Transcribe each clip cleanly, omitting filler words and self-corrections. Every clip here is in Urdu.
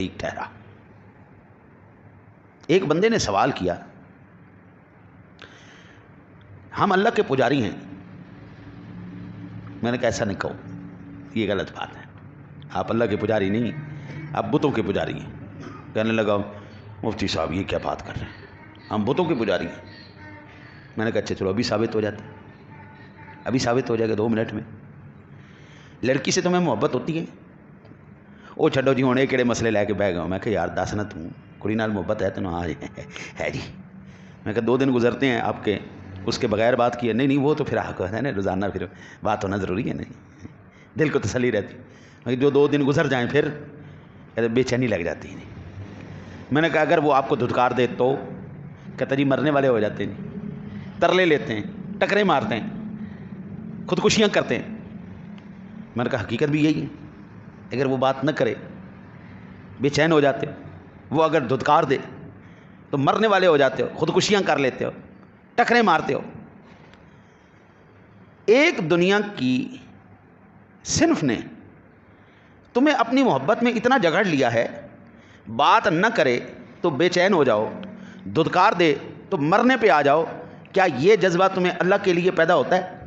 ٹھیک ٹھہرا۔ ایک بندے نے سوال کیا، ہم اللہ کے پجاری ہیں۔ میں نے کہا ایسا نہیں کہو، یہ غلط بات ہے، آپ اللہ کے پجاری نہیں، آپ بتوں کے پجاری ہیں۔ کہنے لگا مفتی صاحب یہ کیا بات کر رہے ہیں، ہم بتوں کے پجاری ہیں۔ میں نے کہا اچھا چلو ابھی ثابت ہو جاتا ہے، ابھی ثابت ہو جائے گا 2 منٹ میں۔ لڑکی سے تمہیں محبت ہوتی ہے؟ وہ چھڈو جی ہونے کہڑے مسئلے لے کے بہ گئے۔ میں کہا یار دس نہ توں کڑی نال محبت ہے تینوں؟ ہاں ہے جی۔ میں کہا 2 دن گزرتے ہیں آپ کے اس کے بغیر بات کیے؟ نہیں وہ تو پھر حق ہے نا، روزانہ پھر بات ہونا ضروری ہے نہیں، دل کو تسلی رہتی۔ جو 2 دن گزر جائیں پھر بے چینی لگ جاتی ہے۔ میں نے کہا اگر وہ آپ کو دھتکار دے تو؟ کہتا جی مرنے والے ہو جاتے ہیں، ترلے لیتے ہیں، ٹکرے مارتے ہیں، خودکشیاں کرتے ہیں۔ میں نے کہا حقیقت بھی یہی ہے، اگر وہ بات نہ کرے بے چین ہو جاتے ہو، وہ اگر دھتکار دے تو مرنے والے ہو جاتے ہو، خودکشیاں کر لیتے ہو، ٹکرے مارتے ہو۔ ایک دنیا کی صنف نے تمہیں اپنی محبت میں اتنا جگڑ لیا ہے، بات نہ کرے تو بے چین ہو جاؤ، دھتکار دے تو مرنے پہ آ جاؤ۔ کیا یہ جذبہ تمہیں اللہ کے لیے پیدا ہوتا ہے؟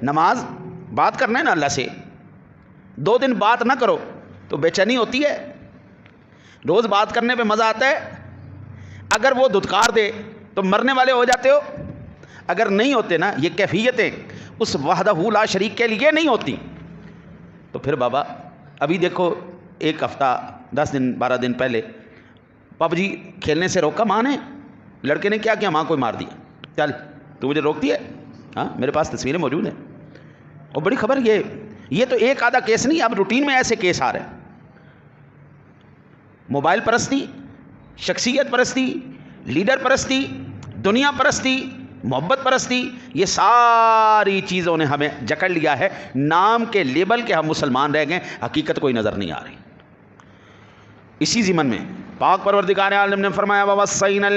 نماز بات کرنا ہے نا اللہ سے، 2 دن بات نہ کرو تو بے چینی ہوتی ہے، روز بات کرنے پہ مزہ آتا ہے۔ اگر وہ دھتکار دے تو مرنے والے ہو جاتے ہو۔ اگر نہیں ہوتے نا یہ کیفیتیں اس وحدہ لا شریک کے لیے نہیں ہوتی تو پھر بابا ابھی دیکھو 1 ہفتہ 10 دن 12 دن پہلے پب جی کھیلنے سے روکا ماں نے، لڑکے نے کیا کیا ماں کو مار دیا۔ چل تو مجھے روکتی ہے؟ ہاں میرے پاس تصویریں موجود ہیں۔ اور بڑی خبر یہ تو ایک آدھا کیس نہیں، اب روٹین میں ایسے کیس آ رہے ہیں۔ موبائل پرستی، شخصیت پرستی، لیڈر پرستی، دنیا پرستی، محبت پرستی، یہ ساری چیزوں نے ہمیں جکڑ لیا ہے۔ نام کے لیبل کے ہم مسلمان رہ گئے، حقیقت کوئی نظر نہیں آ رہی۔ اسی ضمن میں پاک پروردگار عالم نے فرمایا وَوَصَّيْنَا